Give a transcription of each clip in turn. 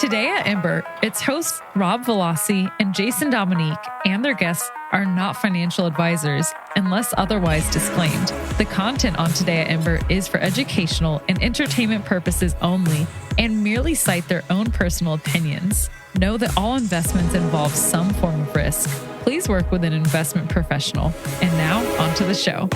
Today at Embr, its hosts Robb, Vallozzi, and Jason Dominique and their guests are not financial advisors unless otherwise disclaimed. The content on Today at Embr is for educational and entertainment purposes only and merely cite their own personal opinions. Know that all investments involve some form of risk. Please work with an investment professional. And now, on to the show.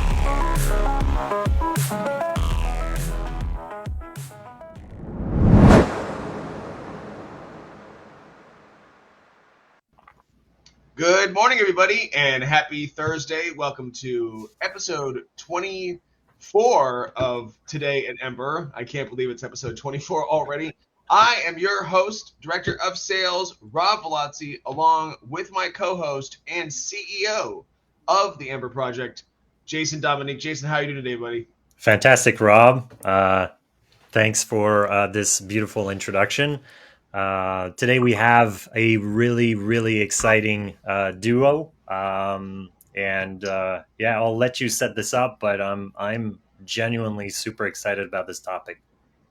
Good morning, everybody, and happy Thursday. Welcome to episode 24 of Today at Embr. I can't believe it's episode 24 already. I am your host, Director of Sales, Robb Vallozzi, along with my co-host and CEO of the Embr Project, Jason Dominique. Jason, how are you doing today, buddy? Fantastic, Robb. Thanks for this beautiful introduction. Today we have a really exciting duo, and I'll let you set this up, but I'm genuinely super excited about this topic.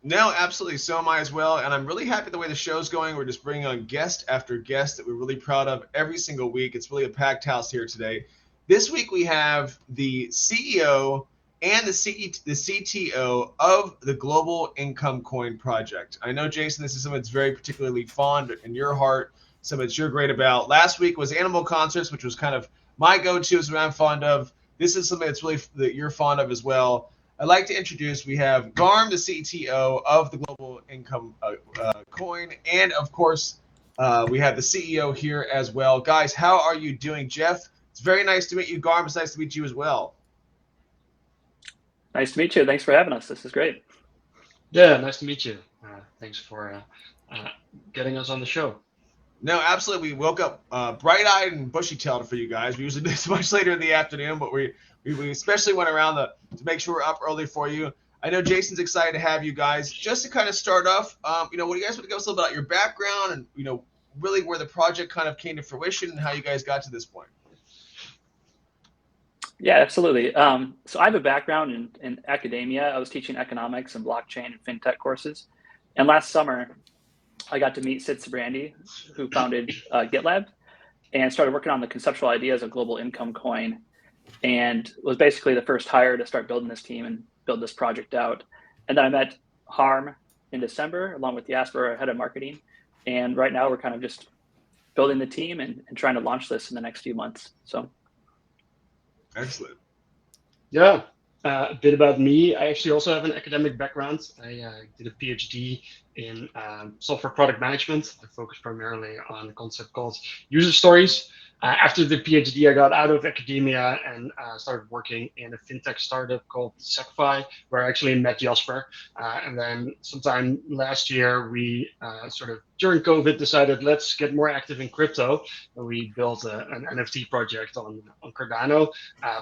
No, absolutely. So am I as well, and I'm really happy the way the show's going. We're just bringing on guest after guest that we're really proud of every single week. It's really a packed house here today. This week we have the CEO and the CTO of the Global Income Coin Project. I know, Jason, this is something that's very particularly fond in your heart, something that you're great about. Last week was Animal Concerts, which was kind of my go-to, is what I'm fond of. This is something that's really that you're fond of as well. I'd like to introduce, we have Garm, the CTO of the Global Income Coin, and of course, we have the CEO here as well. Guys, how are you doing? Jeff, it's very nice to meet you. Garm, it's nice to meet you as well. Nice to meet you. Thanks for having us. This is great. Yeah, nice to meet you. Thanks for getting us on the show. No, absolutely. We woke up bright-eyed and bushy-tailed for you guys. We usually do this much later in the afternoon, but we especially went around to make sure we're up early for you. I know Jason's excited to have you guys. Just to kind of start off, what do you guys want to give us a little bit about your background and, really where the project kind of came to fruition and how you guys got to this point? Yeah, absolutely. So I have a background in academia. I was teaching economics and blockchain and fintech courses. And last summer, I got to meet Sid Sijbrandij, who founded GitLab, and started working on the conceptual ideas of Global Income Coin, and was basically the first hire to start building this team and build this project out. And then I met Harm in December, along with Jasper, our head of marketing. And right now we're kind of just building the team and trying to launch this in the next few months. So. Excellent. Yeah, a bit about me. I actually also have an academic background. I did a PhD in software product management. I focused primarily on a concept called user stories. After the PhD, I got out of academia and started working in a fintech startup called SecFi, where I actually met Jasper. And then sometime last year, we during COVID decided let's get more active in crypto. And we built an NFT project on Cardano.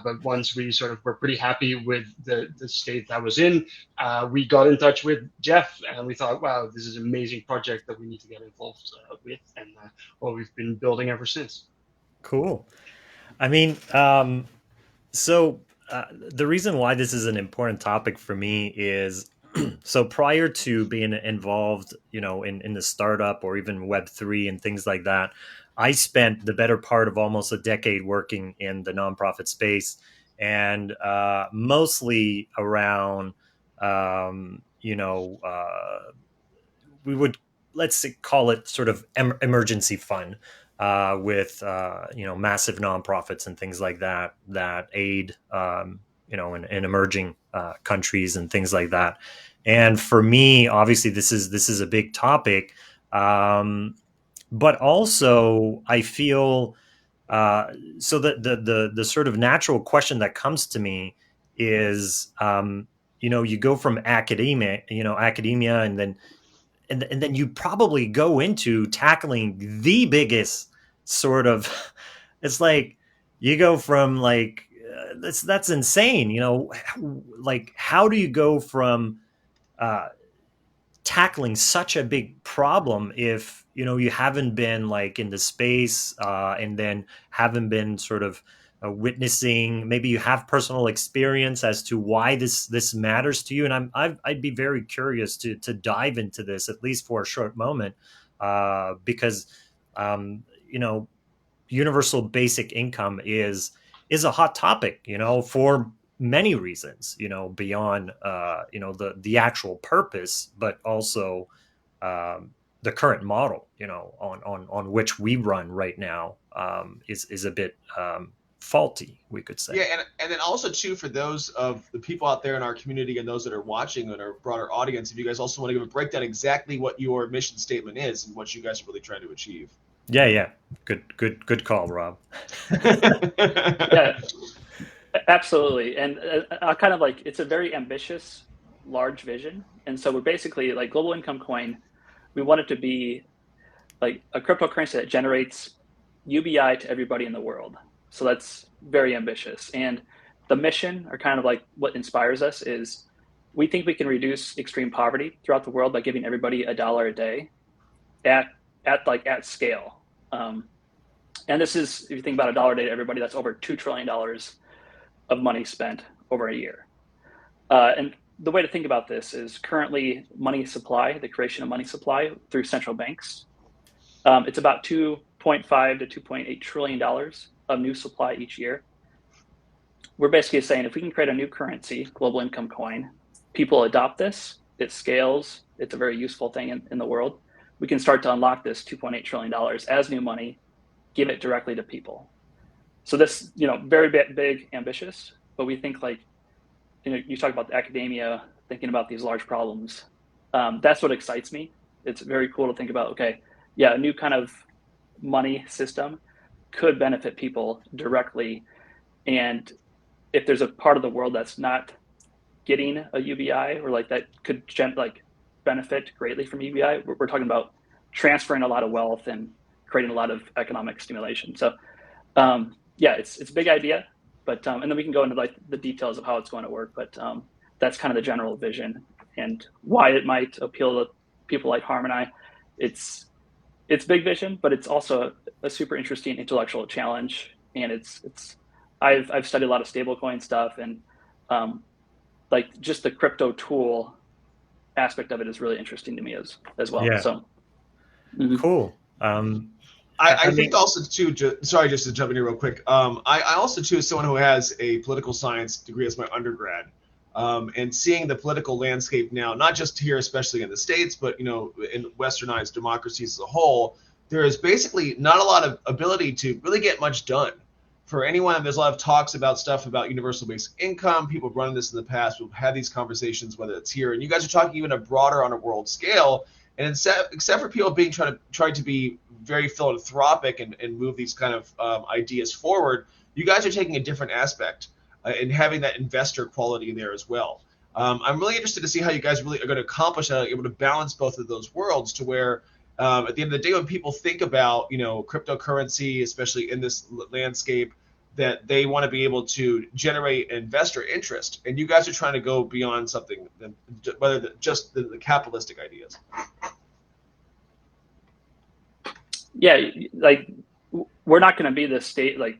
But once we were pretty happy with the state that was in, we got in touch with Jeff and we thought, wow, this is an amazing project that we need to get involved with. And we've been building ever since. Cool. I mean, so the reason why this is an important topic for me is, so prior to being involved, in the startup or even Web3 and things like that, I spent the better part of almost a decade working in the nonprofit space, and mostly around, we would, call it sort of emergency fund. With massive nonprofits and things like that aid in emerging countries and things like that. And for me, obviously, this is a big topic, but also I feel so that the sort of natural question that comes to me is you go from academia and then you probably go into tackling the biggest sort of, it's like you go from that's insane. How do you go from tackling such a big problem if, you haven't been in the space and then haven't been sort of witnessing, maybe you have personal experience as to why this matters to you. And I'd be very curious to dive into this, at least for a short moment. because universal basic income is a hot topic, for many reasons, beyond the actual purpose, but also the current model, on which we run right now, is a bit faulty, we could say. Yeah, and then also too, for those of the people out there in our community and those that are watching and our broader audience, if you guys also want to give a breakdown exactly what your mission statement is and what you guys are really trying to achieve. Yeah. Good call, Rob. Yeah, absolutely. And kind of like, it's a very ambitious, large vision. And so we're basically like Global Income Coin. We want it to be like a cryptocurrency that generates UBI to everybody in the world. So that's very ambitious. And the mission, or kind of like what inspires us, is we think we can reduce extreme poverty throughout the world by giving everybody $1 a day at scale. And this is, if you think about $1 a day to everybody, that's over $2 trillion of money spent over a year. And the way to think about this is currently money supply, the creation of money supply through central banks. It's about $2.5 to $2.8 trillion of new supply each year. We're basically saying if we can create a new currency, global income coin, people adopt this, it scales, it's a very useful thing in the world, we can start to unlock this $2.8 trillion as new money, give it directly to people. So this, very big, ambitious, but we think like, you talk about the academia, thinking about these large problems. That's what excites me. It's very cool to think about, okay, yeah, a new kind of money system could benefit people directly. And if there's a part of the world that's not getting a UBI, or like that could benefit greatly from UBI, we're talking about transferring a lot of wealth and creating a lot of economic stimulation. So yeah, it's a big idea, but and then we can go into like the details of how it's going to work. But that's kind of the general vision and why it might appeal to people like Harm and I. It's big vision, but it's also a super interesting intellectual challenge. And I've studied a lot of stablecoin stuff, and like just the crypto tool aspect of it is really interesting to me as well. Yeah. So cool. I think also too, sorry, just to jump in here real quick. I also too, as someone who has a political science degree as my undergrad, and seeing the political landscape now, not just here, especially in the States, but in westernized democracies as a whole, there is basically not a lot of ability to really get much done. For anyone, there's a lot of talks about stuff about universal basic income. People have run this in the past. We've had these conversations, whether it's here, and you guys are talking even broader on a world scale. And except for people being trying to be very philanthropic and move these kind of ideas forward, you guys are taking a different aspect and having that investor quality there as well. I'm really interested to see how you guys really are going to accomplish that, able to balance both of those worlds to where at the end of the day, when people think about cryptocurrency, especially in this landscape, that they want to be able to generate investor interest, and you guys are trying to go beyond something than whether just the capitalistic ideas. Yeah, like we're not going to be the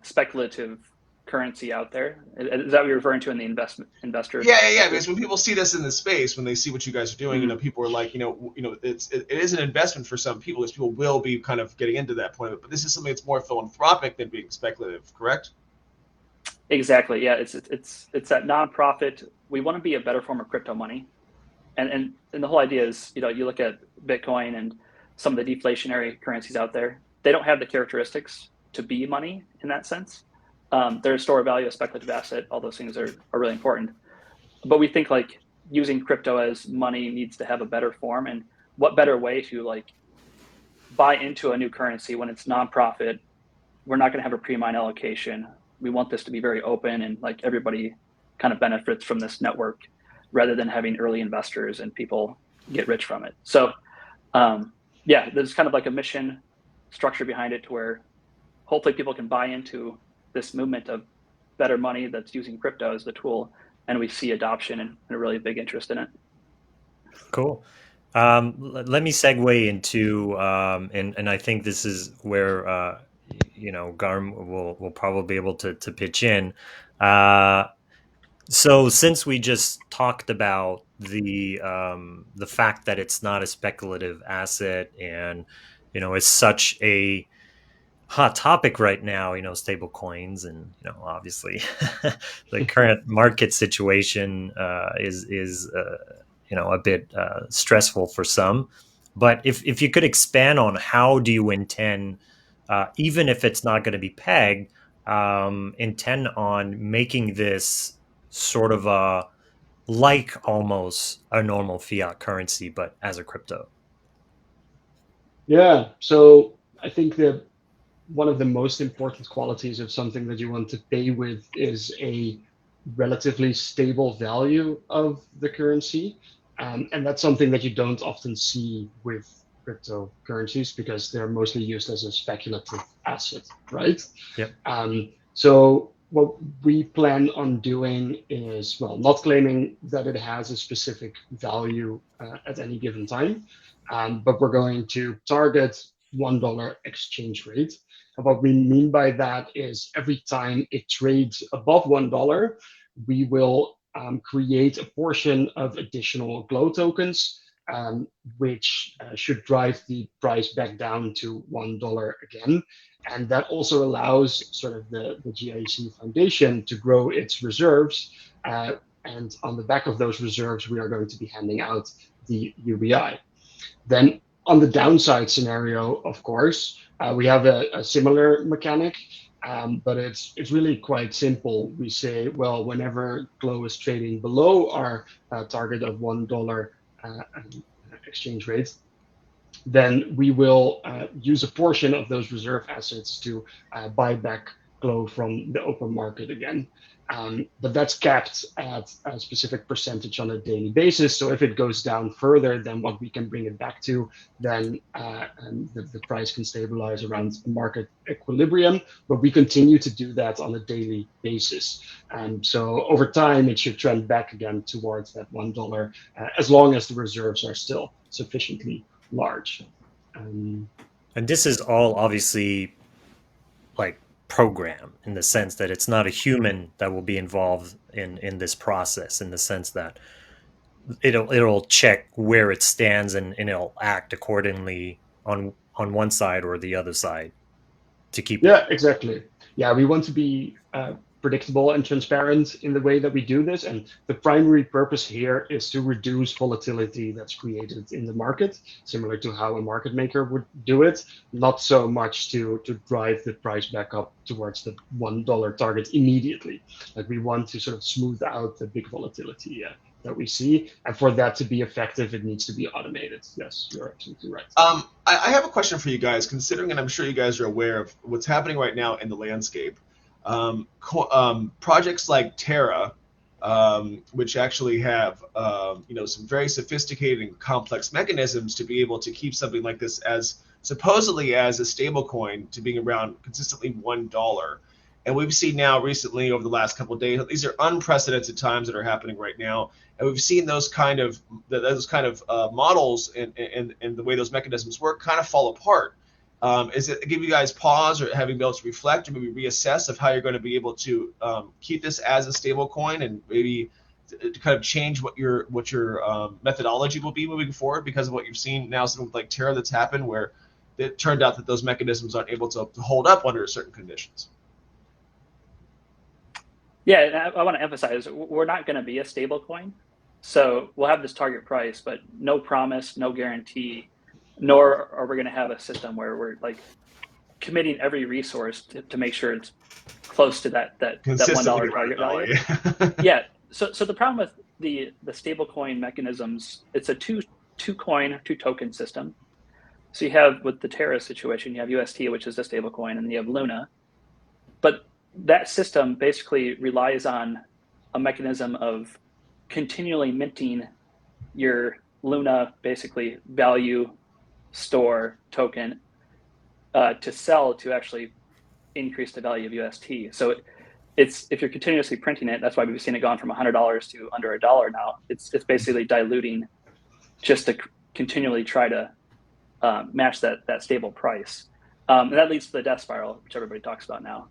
speculative currency out there. Is that what you're referring to in the investor? Yeah. Because when people see this in the space, when they see what you guys are doing, people are like, it is an investment for some people. Because people will be kind of getting into that point. But this is something that's more philanthropic than being speculative, correct? Exactly. Yeah, it's that nonprofit. We want to be a better form of crypto money, and the whole idea is, you look at Bitcoin and some of the deflationary currencies out there. They don't have the characteristics to be money in that sense. They're a store of value, a speculative asset. All those things are really important. But we think like using crypto as money needs to have a better form. And what better way to buy into a new currency when it's nonprofit? We're not going to have a pre-mine allocation. We want this to be very open and like everybody kind of benefits from this network rather than having early investors and people get rich from it. So yeah, there's kind of like a mission structure behind it to where hopefully people can buy into this movement of better money that's using crypto as the tool, and we see adoption and a really big interest in it. Cool. Let me segue into, and I think this is where Garm will probably be able to pitch in. So since we just talked about the fact that it's not a speculative asset, and it's such a hot topic right now, stable coins, and obviously the current market situation is a bit stressful for some. But if you could expand on how do you intend, even if it's not going to be pegged, intend on making this sort of almost a normal fiat currency, but as a crypto. Yeah, so I think that one of the most important qualities of something that you want to pay with is a relatively stable value of the currency. And that's something that you don't often see with cryptocurrencies because they're mostly used as a speculative asset, right? Yep. So what we plan on doing is, well, not claiming that it has a specific value at any given time, but we're going to target $1 exchange rate. And what we mean by that is every time it trades above $1, we will create a portion of additional GLO tokens, which should drive the price back down to $1 again. And that also allows sort of the GLO Foundation to grow its reserves. And on the back of those reserves, we are going to be handing out the UBI. Then on the downside scenario, of course, we have a similar mechanic, but it's really quite simple. We say, well, whenever GLO is trading below our target of $1 exchange rate, then we will use a portion of those reserve assets to buy back GLO from the open market again. But that's capped at a specific percentage on a daily basis. So if it goes down further than what we can bring it back to, then the price can stabilize around market equilibrium. But we continue to do that on a daily basis. So over time, it should trend back again towards that $1 as long as the reserves are still sufficiently large. And this is all obviously like program in the sense that it's not a human that will be involved in this process, in the sense that it'll check where it stands and it'll act accordingly on one side or the other side to keep it. Exactly. Yeah, we want to be predictable and transparent in the way that we do this. And the primary purpose here is to reduce volatility that's created in the market, similar to how a market maker would do it, not so much to drive the price back up towards the $1 target immediately. Like we want to sort of smooth out the big volatility that we see. And for that to be effective, it needs to be automated. Yes, you're absolutely right. I have a question for you guys, considering, and I'm sure you guys are aware of what's happening right now in the landscape. Projects like Terra, which actually have some very sophisticated and complex mechanisms to be able to keep something like this as supposedly as a stable coin to being around consistently $1. And we've seen now recently over the last couple of days, these are unprecedented times that are happening right now. And we've seen those kind of models and the way those mechanisms work kind of fall apart. Is it give you guys pause or having been able to reflect or maybe reassess of how you're going to be able to keep this as a stable coin and maybe to kind of change what your methodology will be moving forward because of what you've seen now, something like Terra that's happened where it turned out that those mechanisms aren't able to hold up under certain conditions? Yeah, and I want to emphasize, we're not going to be a stable coin. So we'll have this target price, but no promise, no guarantee, nor are we going to have a system where we're like committing every resource to make sure it's close to that $1 target value. Yeah. So the problem with the stablecoin mechanisms, it's a two token system. So you have with the Terra situation, you have UST, which is the stablecoin, and you have Luna. But that system basically relies on a mechanism of continually minting your Luna basically value store token to sell to actually increase the value of UST. So it's if you're continuously printing it, that's why we've seen it gone from $100 to under $1 now. It's basically diluting just to continually try to match that stable price. And that leads to the death spiral, which everybody talks about now.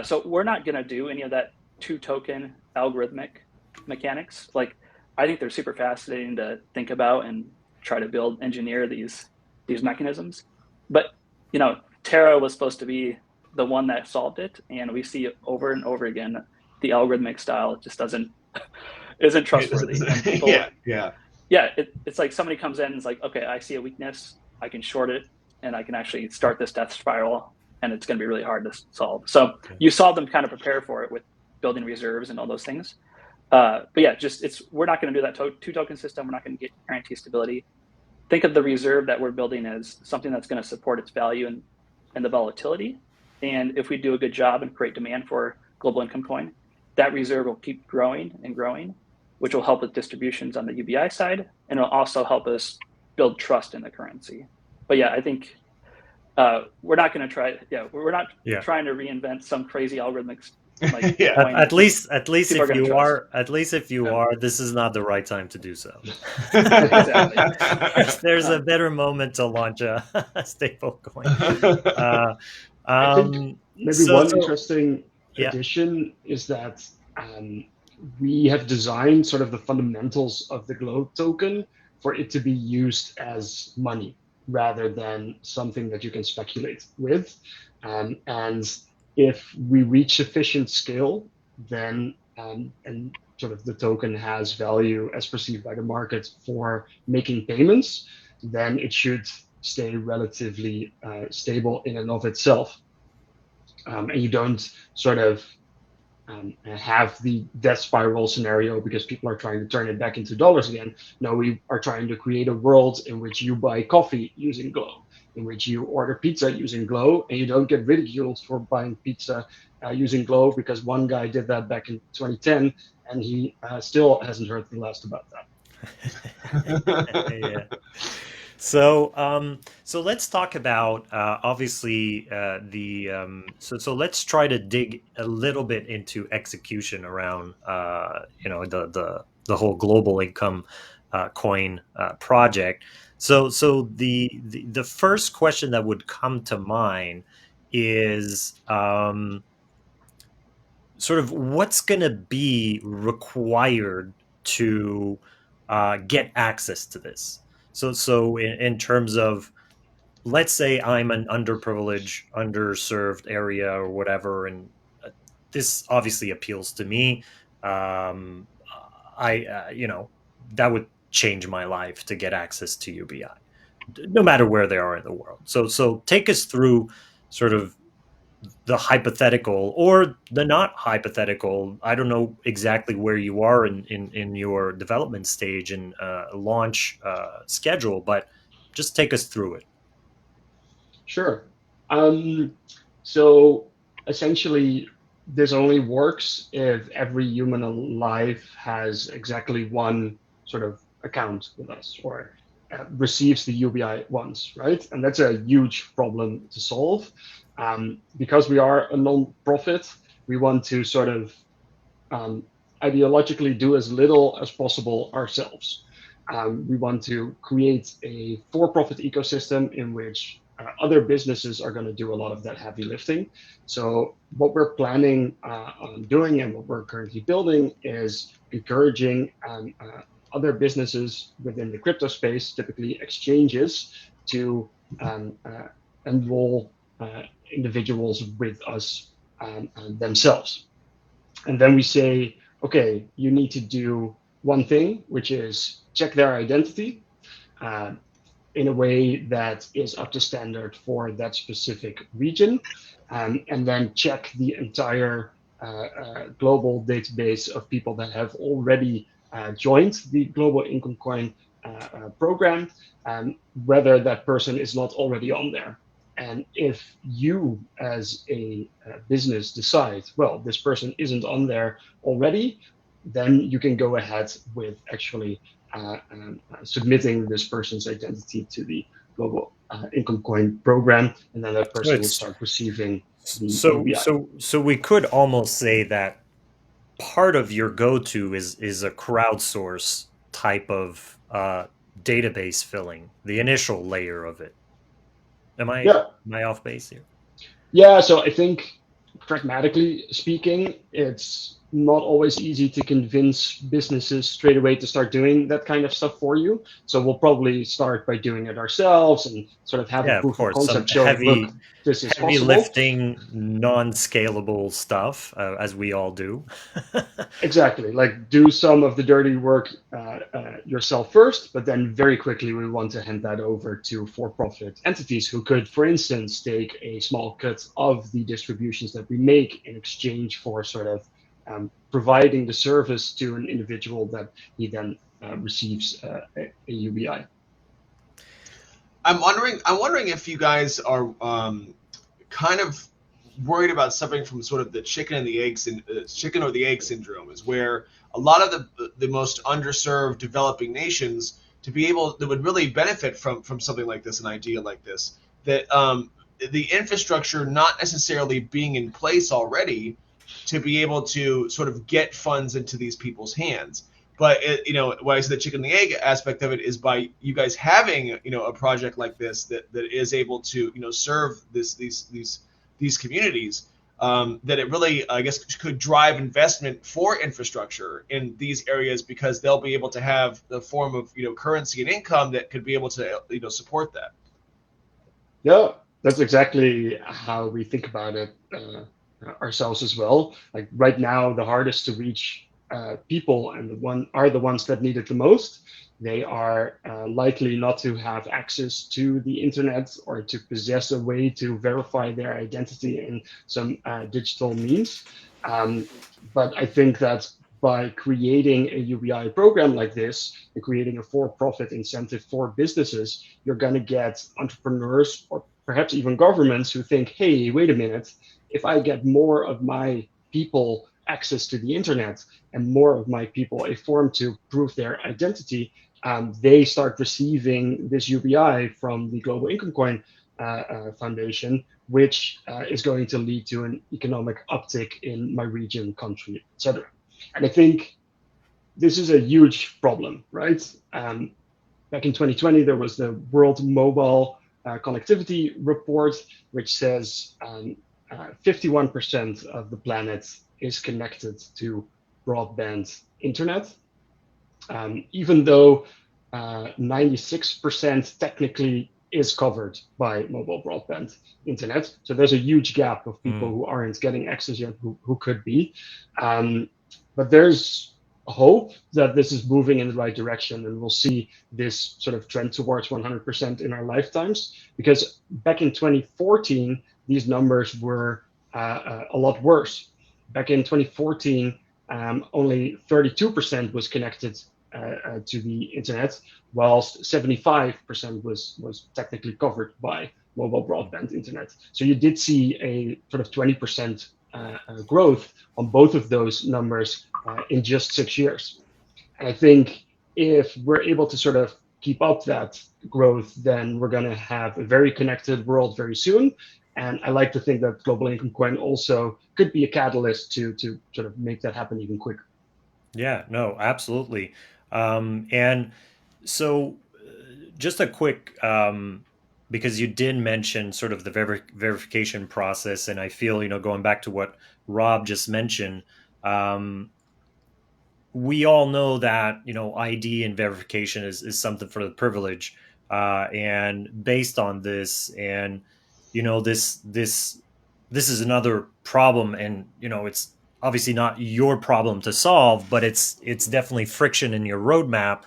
So we're not going to do any of that two token algorithmic mechanics. Like I think they're super fascinating to think about and try to engineer these mechanisms. But Terra was supposed to be the one that solved it, and we see it over and over again. The algorithmic style just isn't trustworthy, and people, it's like somebody comes in and is like, okay, I see a weakness, I can short it, and I can actually start this death spiral, and it's going to be really hard to solve. So you saw them kind of prepare for it with building reserves and all those things. But yeah, we're not going to do that two-token system. We're not going to guarantee stability. Think of the reserve that we're building as something that's going to support its value and the volatility. And if we do a good job and create demand for global income coin, that reserve will keep growing and growing, which will help with distributions on the UBI side, and it'll also help us build trust in the currency. But yeah, I think we're not going to try. Yeah, we're not trying to reinvent some crazy algorithmic. Like at least if you are, this is not the right time to do so. Exactly. There's a better moment to launch a stable coin. I think maybe one interesting addition is that we have designed sort of the fundamentals of the GLO token for it to be used as money rather than something that you can speculate with. And if we reach sufficient scale, then and sort of the token has value as perceived by the market for making payments, then it should stay relatively stable in and of itself. And you don't sort of have the death spiral scenario because people are trying to turn it back into dollars again. No, we are trying to create a world in which you buy coffee using GLO, in which you order pizza using GLO, and you don't get ridiculed for buying pizza using GLO because one guy did that back in 2010 and he still hasn't heard the last about that. Yeah. So let's talk about obviously so let's try to dig a little bit into execution around the whole global income coin project. So the first question that would come to mind is sort of what's going to be required to get access to this. So in terms of, let's say I'm an underprivileged, underserved area or whatever, and this obviously appeals to me. That would change my life to get access to UBI, no matter where they are in the world. So take us through sort of the hypothetical or the not hypothetical. I don't know exactly where you are in your development stage and launch schedule, but just take us through it. Sure. So essentially, this only works if every human alive has exactly one sort of account with us or receives the UBI once, right? And that's a huge problem to solve. Because we are a non-profit, we want to sort of ideologically do as little as possible ourselves. We want to create a for-profit ecosystem in which other businesses are going to do a lot of that heavy lifting. So what we're planning on doing and what we're currently building is encouraging other businesses within the crypto space, typically exchanges, to enroll individuals with us themselves. And then we say, okay, you need to do one thing, which is check their identity in a way that is up to standard for that specific region, and then check the entire global database of people that have already joined the Global Income Coin program, whether that person is not already on there. And if you as a business decide, well, this person isn't on there already, then you can go ahead with actually submitting this person's identity to the Global Income Coin program, and then that person will start receiving the UBI. So we could almost say that part of your go-to is a crowdsource type of database filling, the initial layer of it. Am I off base here? Yeah, so I think pragmatically speaking, it's not always easy to convince businesses straight away to start doing that kind of stuff for you. So we'll probably start by doing it ourselves and sort of have a Yeah, of proof of course. Some concept showing, look, this is heavy possible. lifting, non-scalable stuff, as we all do. Exactly. Like do some of the dirty work yourself first, but then very quickly we want to hand that over to for-profit entities who could, for instance, take a small cut of the distributions that we make in exchange for sort of providing the service to an individual that he then receives a UBI. I'm wondering if you guys are kind of worried about suffering from sort of the chicken or the egg syndrome, is where a lot of the most underserved developing nations that would really benefit from something like this, an idea like this, that the infrastructure not necessarily being in place already to be able to sort of get funds into these people's hands. But why I say the chicken and the egg aspect of it is by you guys having a project like this that is able to serve these communities, that it really, I guess, could drive investment for infrastructure in these areas, because they'll be able to have the form of currency and income that could be able to support that. Yeah, that's exactly how we think about it ourselves as well. Like right now, the hardest to reach people and the ones that need it the most. They are likely not to have access to the internet or to possess a way to verify their identity in some digital means. But I think that by creating a UBI program like this and creating a for-profit incentive for businesses, you're going to get entrepreneurs or perhaps even governments who think, hey, wait a minute, if I get more of my people access to the internet and more of my people a form to prove their identity, they start receiving this UBI from the Global Income Coin Foundation, which is going to lead to an economic uptick in my region, country, etc. And I think this is a huge problem, right? Back in 2020, there was the World Mobile Connectivity Report, which says 51% of the planet is connected to broadband internet, even though 96% technically is covered by mobile broadband internet. So there's a huge gap of people who aren't getting access yet, who could be. But there's hope that this is moving in the right direction, and we'll see this sort of trend towards 100% in our lifetimes. Because back in 2014, these numbers were a lot worse. Back in 2014, only 32% was connected to the internet, whilst 75% was technically covered by mobile broadband internet. So you did see a sort of 20% growth on both of those numbers in just 6 years. And I think if we're able to sort of keep up that growth, then we're going to have a very connected world very soon. And I like to think that Global Income Coin also could be a catalyst to sort of make that happen even quicker. Yeah, no, absolutely. And so just a quick, because you did mention sort of the verification process, and I feel, going back to what Rob just mentioned, we all know that, ID and verification is something for the privilege. And based on this, and, this is another problem, and, it's obviously not your problem to solve, but it's definitely friction in your roadmap.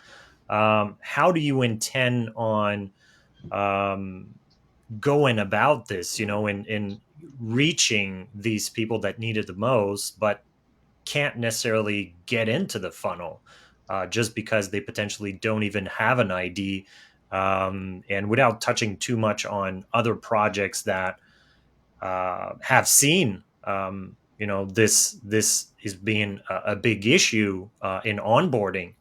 How do you intend on going about this, in reaching these people that need it the most, but can't necessarily get into the funnel just because they potentially don't even have an ID, and without touching too much on other projects that have seen this is being a big issue in onboarding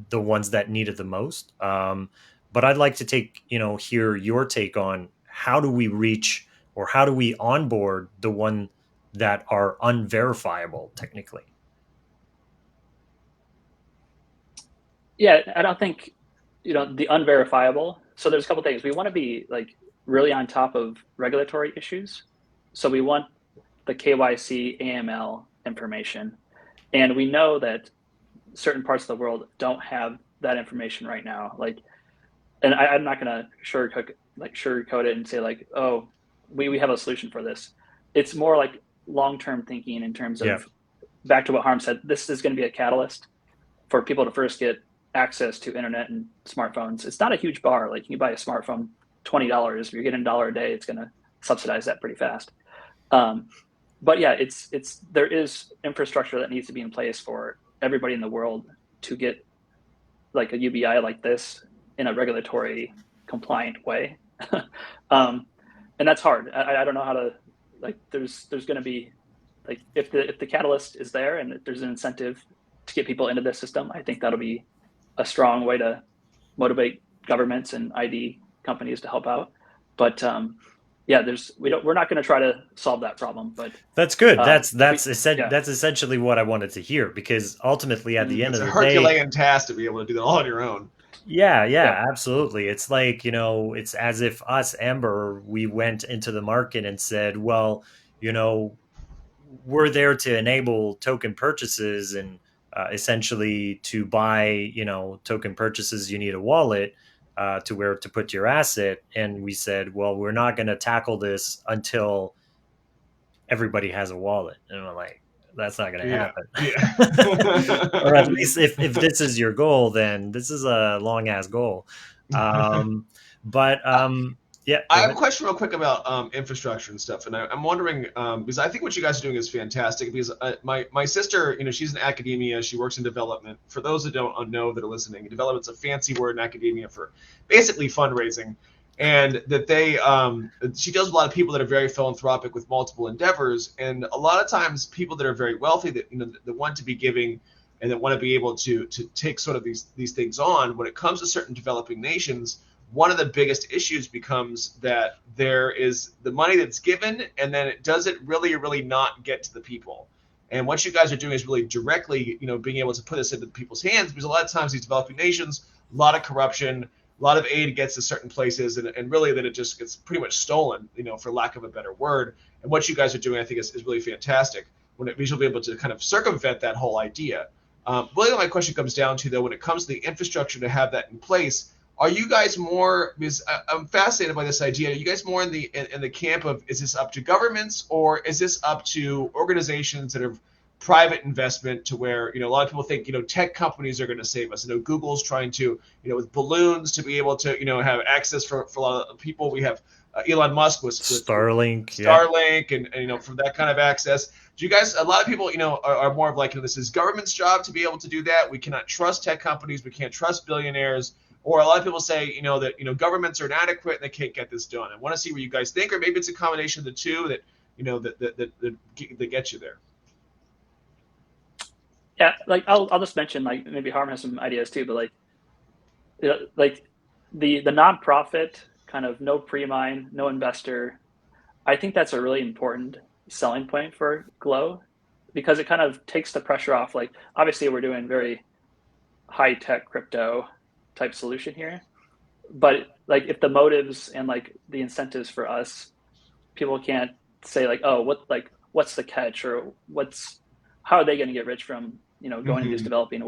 the ones that need it the most. But I'd like to hear your take on how do we reach, or how do we onboard the one that are unverifiable technically? Yeah, I don't think, the unverifiable. So there's a couple things. We want to be like really on top of regulatory issues. So we want the KYC, AML, information. And we know that certain parts of the world don't have that information right now. Like, and I'm not going to sugarcoat it and say like, oh, we have a solution for this. It's more like long-term thinking in terms of, back to what Harm said, this is going to be a catalyst for people to first get access to internet and smartphones. It's not a huge bar. Like, you can buy a smartphone, $20. If you're getting $1 a day, it's going to subsidize that pretty fast. But yeah, there is infrastructure that needs to be in place for everybody in the world to get like a UBI like this in a regulatory compliant way. And that's hard. I don't know how to, like, there's going to be, like, if the catalyst is there and there's an incentive to get people into this system, I think that'll be a strong way to motivate governments and ID companies to help out. But yeah, we're not going to try to solve that problem. But that's good. That's essentially what I wanted to hear, because ultimately at the end of the day, it's a Herculean task to be able to do that all on your own. Yeah, absolutely. It's like, it's as if us, Embr, we went into the market and said, well, we're there to enable token purchases, and essentially to buy, token purchases, you need a wallet to where to put your asset. And we said, well, we're not going to tackle this until everybody has a wallet. And I'm like, that's not going to happen. Yeah. Or at least if this is your goal, then this is a long ass goal. Yeah. I have a question real quick about infrastructure and stuff, and I'm wondering, because I think what you guys are doing is fantastic. Because my sister, she's in academia. She works in development. For those that don't know that are listening, development's a fancy word in academia for basically fundraising, and that she deals with a lot of people that are very philanthropic with multiple endeavors, and a lot of times people that are very wealthy that that want to be giving and that want to be able to take sort of these things on. When it comes to certain developing nations, one of the biggest issues becomes that there is the money that's given, and then does it really, really not get to the people? And what you guys are doing is really directly, being able to put this into people's hands, because a lot of times these developing nations, a lot of corruption, a lot of aid gets to certain places, and really that it just gets pretty much stolen, for lack of a better word. And what you guys are doing, I think, is really fantastic. When we should be able to kind of circumvent that whole idea. Really, my question comes down to, though, when it comes to the infrastructure to have that in place, are you guys more, because I'm fascinated by this idea, are you guys more in the camp of, is this up to governments, or is this up to organizations that have private investment, to where, a lot of people think, tech companies are going to save us? Google's trying to, with balloons, to be able to, have access for a lot of people. We have Elon Musk with Starlink, and from that kind of access. Do you guys, a lot of people, are more of like, this is government's job to be able to do that. We cannot trust tech companies. We can't trust billionaires. Or a lot of people say, that, governments are inadequate and they can't get this done. I want to see what you guys think, or maybe it's a combination of the two that, that gets you there. Yeah, like I'll just mention, like, maybe Harm has some ideas too, but like the nonprofit kind of no pre-mine, no investor, I think that's a really important selling point for GLO, because it kind of takes the pressure off. Like, obviously we're doing very high tech crypto type solution here, but like, if the motives and like the incentives for us, people can't say like, oh, what's the catch, or how are they going to get rich from going to these developing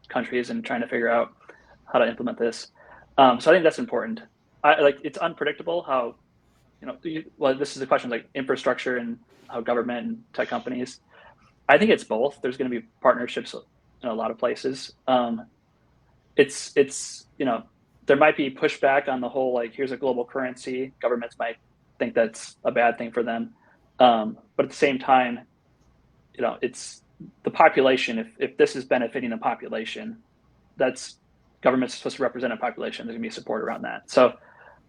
countries and trying to figure out how to implement this. So I think that's important. It's unpredictable how, this is a question like infrastructure and how government and tech companies. I think it's both. There's going to be partnerships in a lot of places. It's there might be pushback on the whole, like, here's a global currency. Governments might think that's a bad thing for them. But at the same time, it's the population. If this is benefiting the population, that's government's supposed to represent a population. There's gonna be support around that. So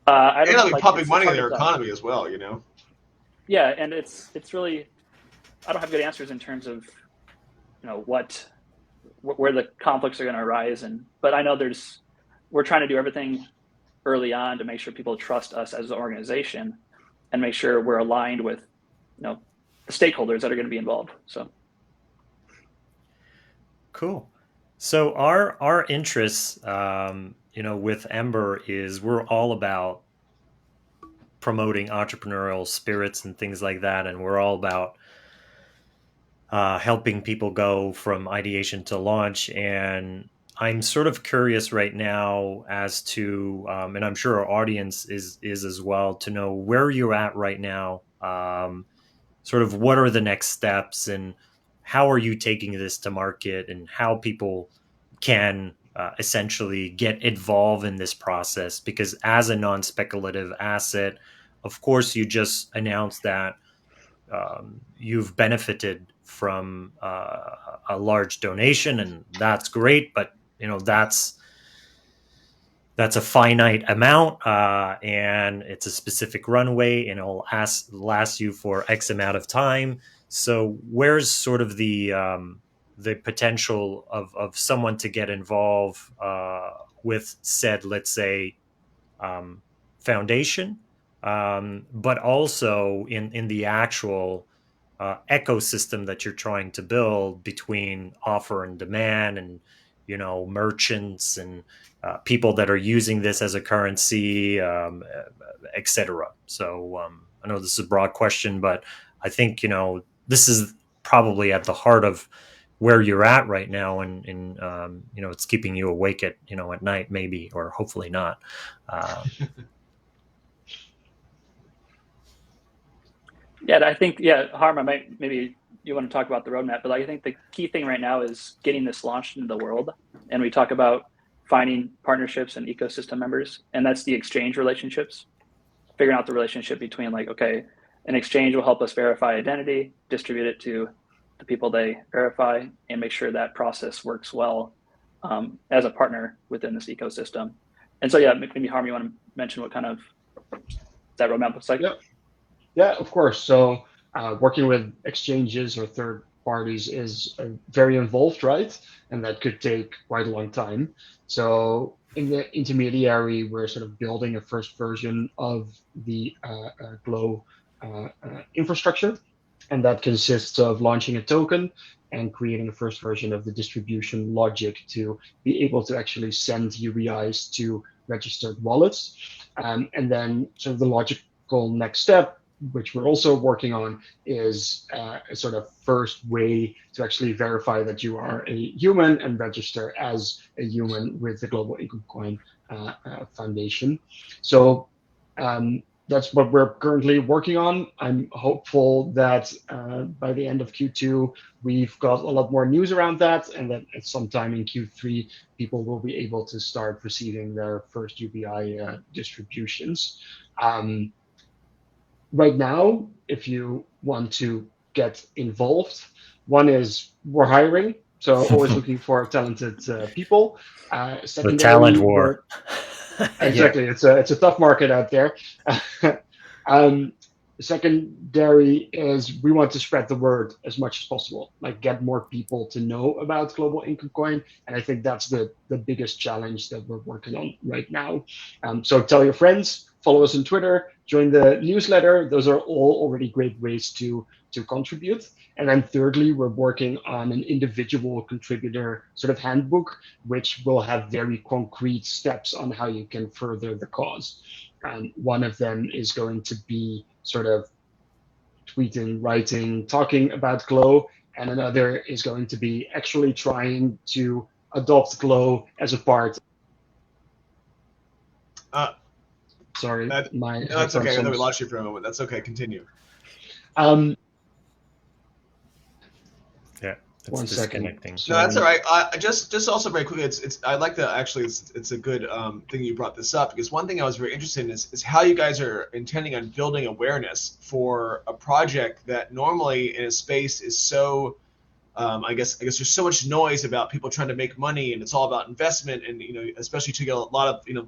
I don't know, like, pumping money in their economy as well, Yeah, and it's really, I don't have good answers in terms of where the conflicts are going to arise, but I know we're trying to do everything early on to make sure people trust us as an organization and make sure we're aligned with the stakeholders that are going to be involved. So cool. So our interests, with Embr, is we're all about promoting entrepreneurial spirits and things like that, and we're all about helping people go from ideation to launch. And I'm sort of curious right now as to, and I'm sure our audience is as well, to know where you're at right now. Sort of what are the next steps, and how are you taking this to market, and how people can essentially get involved in this process. Because as a non-speculative asset, of course, you just announced that you've benefited from a large donation, and that's great. But that's a finite amount, and it's a specific runway, and it'll last you for X amount of time. So where's sort of the potential of someone to get involved with said, let's say, foundation, but also in the actual ecosystem that you're trying to build between offer and demand, and merchants and people that are using this as a currency, etc. So I know this is a broad question, but I think this is probably at the heart of where you're at right now, and it's keeping you awake at at night, maybe, or hopefully not. Yeah, I think, Harm, maybe you want to talk about the roadmap, but I think the key thing right now is getting this launched into the world. And we talk about finding partnerships and ecosystem members, and that's the exchange relationships, figuring out the relationship between an exchange will help us verify identity, distribute it to the people they verify, and make sure that process works well as a partner within this ecosystem. And so, maybe Harm, you want to mention what kind of that roadmap looks like? Yeah, of course. So working with exchanges or third parties is very involved, right? And that could take quite a long time. So in the intermediary, we're sort of building a first version of the GLO infrastructure. And that consists of launching a token and creating a first version of the distribution logic to be able to actually send UBIs to registered wallets. And then sort of the logical next step, which we're also working on, is a sort of first way to actually verify that you are a human and register as a human with the Global Income Coin Foundation. So that's what we're currently working on. I'm hopeful that by the end of Q2, we've got a lot more news around that, and that at some time in Q3, people will be able to start receiving their first UBI distributions. Right now, if you want to get involved, one is we're hiring, so always looking for talented people. The talent war. Exactly, yeah. It's a tough market out there. Secondary is we want to spread the word as much as possible, get more people to know about Global Income Coin, and I think that's the biggest challenge that we're working on right now. So tell your friends. Follow us on Twitter, join the newsletter. Those are all already great ways to contribute. And then thirdly, we're working on an individual contributor sort of handbook, which will have very concrete steps on how you can further the cause. One of them is going to be sort of tweeting, writing, talking about GLO, and another is going to be actually trying to adopt GLO as a part. Sorry, no, that's okay. I thought we lost you for a moment. That's okay. Continue. Yeah, one second. No, that's all right. Just also very quickly, I like to actually. It's a good thing you brought this up, because one thing I was very interested in is how you guys are intending on building awareness for a project that normally in a space is so. I guess there's so much noise about people trying to make money, and it's all about investment, and especially to get a lot of a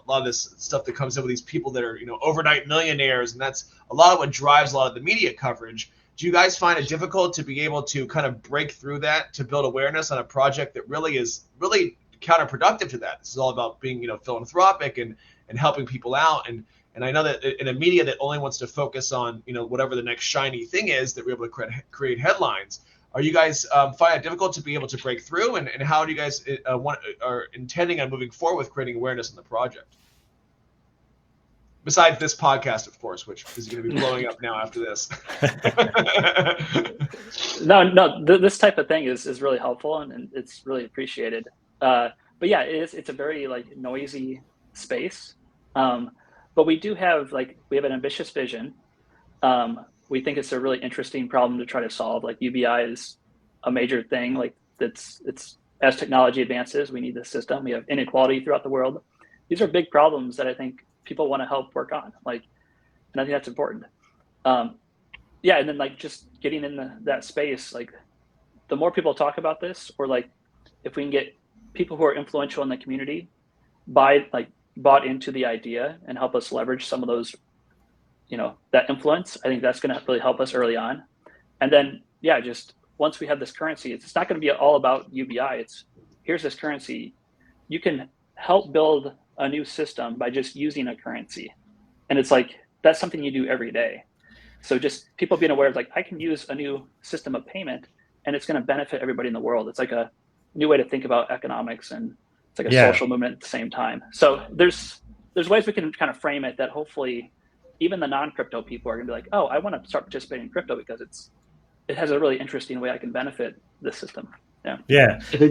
lot of this stuff that comes up with these people that are overnight millionaires, and that's a lot of what drives a lot of the media coverage. Do you guys find it difficult to be able to kind of break through that, to build awareness on a project that really is counterproductive to that? This is all about being philanthropic and helping people out, and I know that in a media that only wants to focus on whatever the next shiny thing is, that we're able to create headlines. Are you guys find it difficult to be able to break through, and how do you guys are intending on moving forward with creating awareness in the project? Besides this podcast, of course, which is going to be blowing up now after this. No, this type of thing is really helpful, and it's really appreciated. But yeah, it's a very like noisy space. But we do have we have an ambitious vision. We think it's a really interesting problem to try to solve. Like UBI is a major thing. Like it's as technology advances, we need this system. We have inequality throughout the world. These are big problems that I think people want to help work on. And I think that's important. Yeah, and then just getting in that space, the more people talk about this, or if we can get people who are influential in the community bought into the idea and help us leverage some of those, that influence, I think that's going to really help us early on. And then, yeah, just once we have this currency, it's not going to be all about UBI. It's here's this currency. You can help build a new system by just using a currency. And it's that's something you do every day. So just people being aware of I can use a new system of payment and it's going to benefit everybody in the world. It's a new way to think about economics, and it's a social movement at the same time. So there's ways we can kind of frame it that hopefully even the non-crypto people are going to be oh, I want to start participating in crypto because it has a really interesting way I can benefit this system. Yeah. Yeah. I think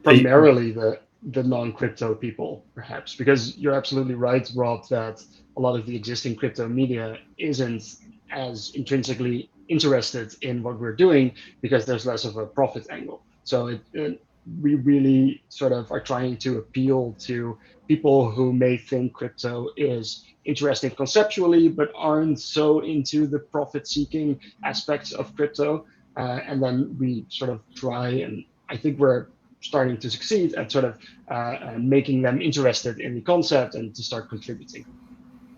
primarily the non-crypto people, perhaps, because you're absolutely right, Rob, that a lot of the existing crypto media isn't as intrinsically interested in what we're doing because there's less of a profit angle. So we really sort of are trying to appeal to people who may think crypto is interesting conceptually, but aren't so into the profit-seeking aspects of crypto. And then we sort of try, and I think we're starting to succeed at sort of making them interested in the concept and to start contributing.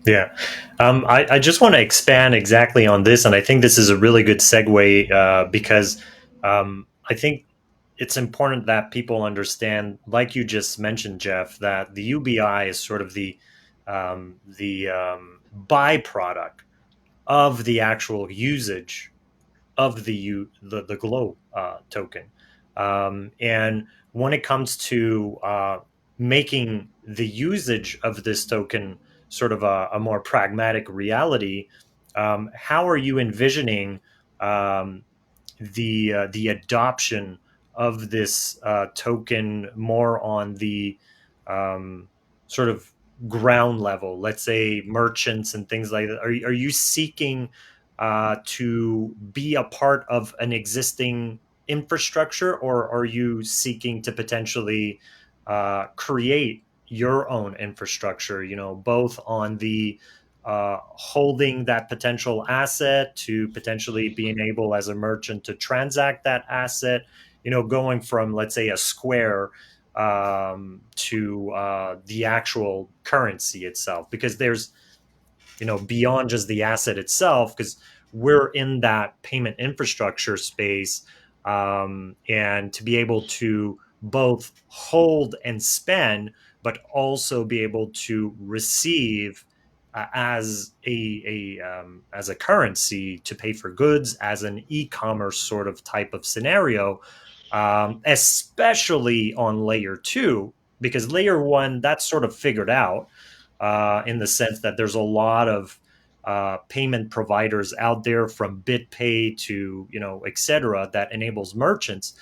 Yeah. I just want to expand exactly on this, and I think this is a really good segue because I think it's important that people understand, like you just mentioned, Jeff, that the UBI is sort of the byproduct of the actual usage of the GLO token. And when it comes to making the usage of this token sort of a more pragmatic reality, how are you envisioning the adoption of this token more on the sort of ground level? Let's say merchants and things like that. Are you seeking to be a part of an existing infrastructure, or are you seeking to potentially create your own infrastructure, both on the holding that potential asset to potentially being able as a merchant to transact that asset, going from, let's say, a Square to the actual currency itself? Because there's, beyond just the asset itself, because we're in that payment infrastructure space, and to be able to both hold and spend, but also be able to receive as a currency to pay for goods, as an e-commerce sort of type of scenario, especially on layer 2, because layer 1, that's sort of figured out, in the sense that there's a lot of payment providers out there, from BitPay to, et cetera, that enables merchants.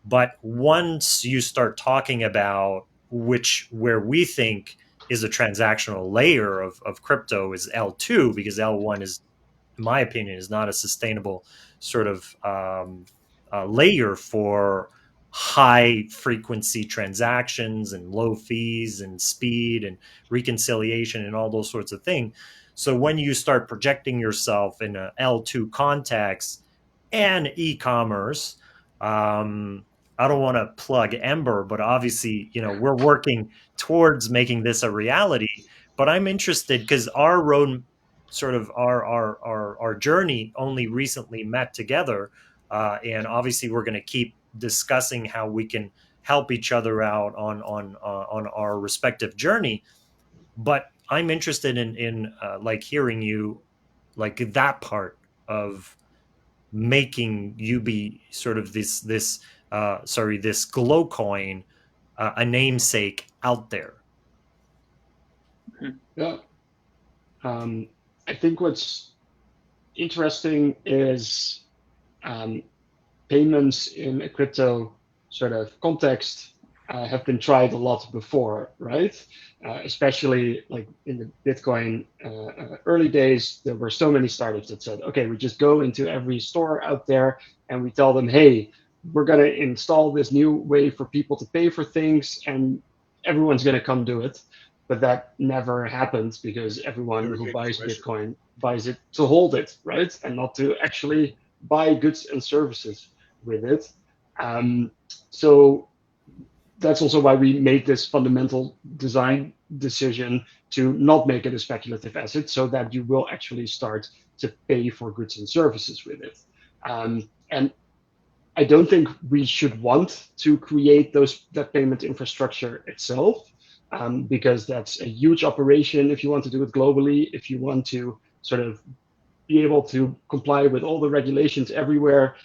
But once you start talking about where we think is a transactional layer of crypto is L2, because L1 is, in my opinion, is not a sustainable sort of layer for high frequency transactions and low fees and speed and reconciliation and all those sorts of things. So when you start projecting yourself in an L2 context and e-commerce, I don't want to plug Embr, but obviously, we're working towards making this a reality. But I'm interested because our road, sort of our journey, only recently met together, and obviously we're going to keep discussing how we can help each other out on our respective journey. But I'm interested in hearing you, that part of making UB sort of this GLO coin a namesake out there. Yeah. I think what's interesting is payments in a crypto sort of context have been tried a lot before, right? Especially like in the Bitcoin early days, there were so many startups that said, okay, we just go into every store out there and we tell them, hey, we're going to install this new way for people to pay for things and everyone's going to come do it. But that never happens because everyone who buys Bitcoin buys it to hold it, right? And not to actually buy goods and services with it. So that's also why we made this fundamental design decision to not make it a speculative asset so that you will actually start to pay for goods and services with it. And I don't think we should want to create that payment infrastructure itself, because that's a huge operation if you want to do it globally, if you want to sort of be able to comply with all the regulations everywhere,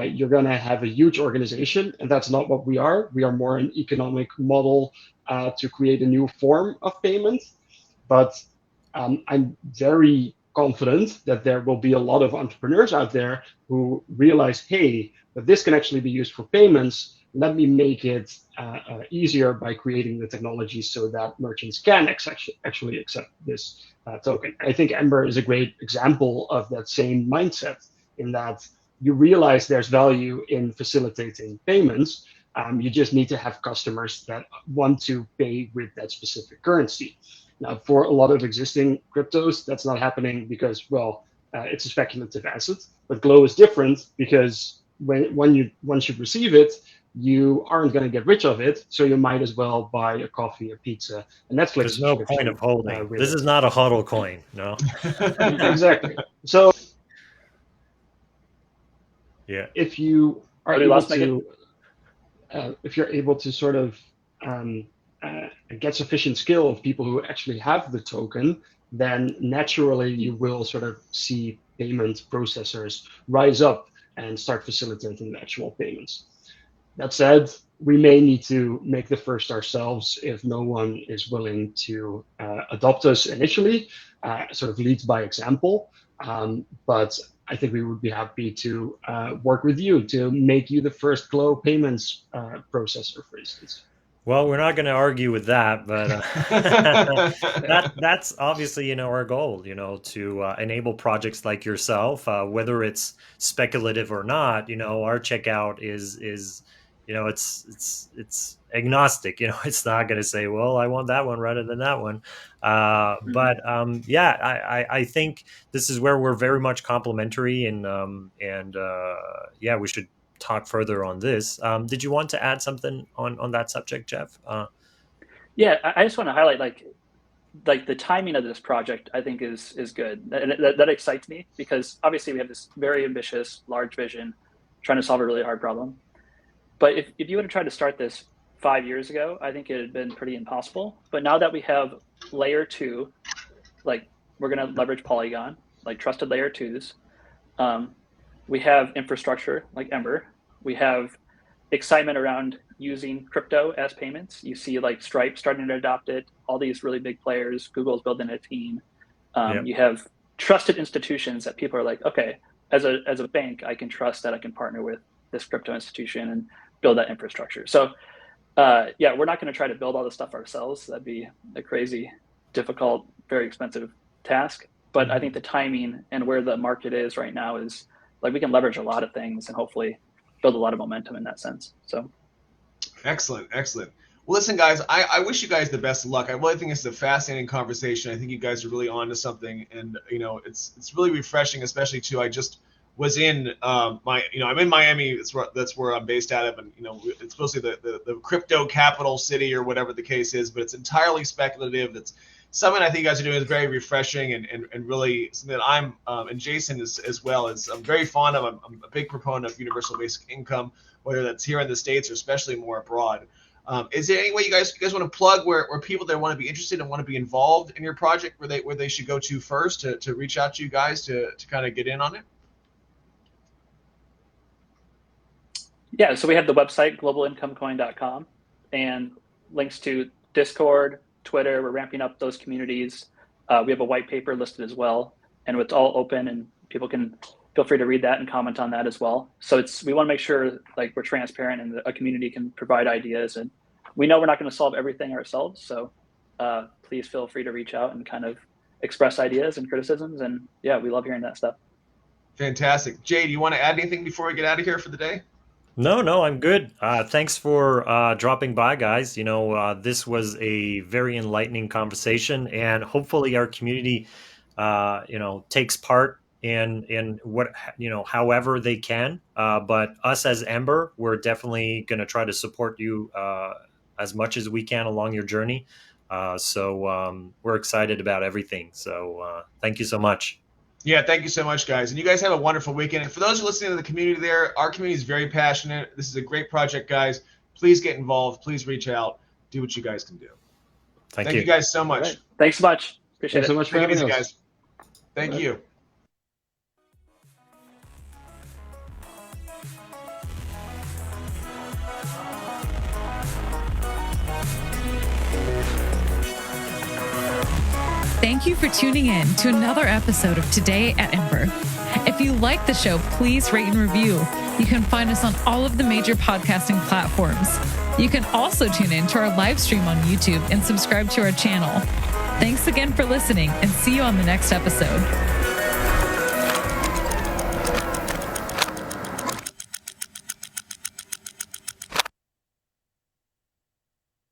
you're going to have a huge organization, and that's not what we are. We are more an economic model to create a new form of payment. But I'm very confident that there will be a lot of entrepreneurs out there who realize, hey, but this can actually be used for payments. Let me make it easier by creating the technology so that merchants can actually accept this token. I think Embr is a great example of that same mindset, in that you realize there's value in facilitating payments. You just need to have customers that want to pay with that specific currency. Now, for a lot of existing cryptos, that's not happening because, well, it's a speculative asset. But GLO is different because once you receive it, you aren't going to get rich of it, so you might as well buy a coffee, a pizza, a Netflix. There's no point of holding. This is not a HODL coin, no. Exactly. So, yeah, if you are able to, if you're able to sort of get sufficient skill of people who actually have the token, then naturally you will sort of see payment processors rise up and start facilitating the actual payments. That said, we may need to make the first ourselves if no one is willing to adopt us initially, sort of lead by example. But I think we would be happy to work with you to make you the first GLO payments processor, for instance. Well, we're not going to argue with that, but that's obviously, our goal, to enable projects like yourself, whether it's speculative or not. Our checkout is it's agnostic. It's not going to say, well, I want that one rather than that one. But yeah, I think this is where we're very much complementary, and yeah, we should talk further on this. Did you want to add something on that subject, Jeff? Yeah, I just want to highlight like the timing of this project, I think is good. And that excites me because obviously we have this very ambitious, large vision trying to solve a really hard problem. But if you would have tried to start this 5 years ago, I think it had been pretty impossible. But now that we have layer 2, like we're going to leverage Polygon, like trusted layer 2s. We have infrastructure like Embr. We have excitement around using crypto as payments. You see like Stripe starting to adopt it, all these really big players, Google's building a team. You have trusted institutions that people are like, okay, as a bank, I can trust that I can partner with this crypto institution and build that infrastructure. So yeah, we're not going to try to build all this stuff ourselves. That'd be a crazy, difficult, very expensive task. But I think the timing and where the market is right now is like we can leverage a lot of things and hopefully build a lot of momentum in that sense. So excellent. Well, listen, guys, I wish you guys the best of luck. I really think it's a fascinating conversation. I think you guys are really on to something, and it's really refreshing, especially too. I just was in I'm in Miami. That's where I'm based out of, and it's supposedly the crypto capital city or whatever the case is, but it's entirely speculative. It's something I think you guys are doing is very refreshing and really something that I'm and Jason is as well is I'm very fond of. I'm a big proponent of universal basic income, whether that's here in the States or especially more abroad. Is there any way you guys want to plug where people that want to be interested and want to be involved in your project where they should go to first to reach out to you guys to kind of get in on it? Yeah, so we have the website globalincomecoin.com and links to Discord, Twitter. We're ramping up those communities. We have a white paper listed as well, and it's all open, and people can feel free to read that and comment on that as well. So we want to make sure like we're transparent and a community can provide ideas. And we know we're not going to solve everything ourselves. So please feel free to reach out and kind of express ideas and criticisms. And yeah, we love hearing that stuff. Fantastic. Jay, do you want to add anything before we get out of here for the day? No, I'm good. Thanks for dropping by, guys. This was a very enlightening conversation, and hopefully our community, takes part in what, however they can. But us as Embr, we're definitely going to try to support you as much as we can along your journey. So we're excited about everything. So thank you so much. Yeah, thank you so much, guys. And you guys have a wonderful weekend. And for those who are listening to the community there, our community is very passionate. This is a great project, guys. Please get involved. Please reach out. Do what you guys can do. Thank you guys so much. Right. Thanks so much. Appreciate it. Thanks so much for having us, guys. Thank you. Thank you for tuning in to another episode of Today at Embr. If you like the show, please rate and review. You can find us on all of the major podcasting platforms. You can also tune in to our live stream on YouTube and subscribe to our channel. Thanks again for listening, and see you on the next episode.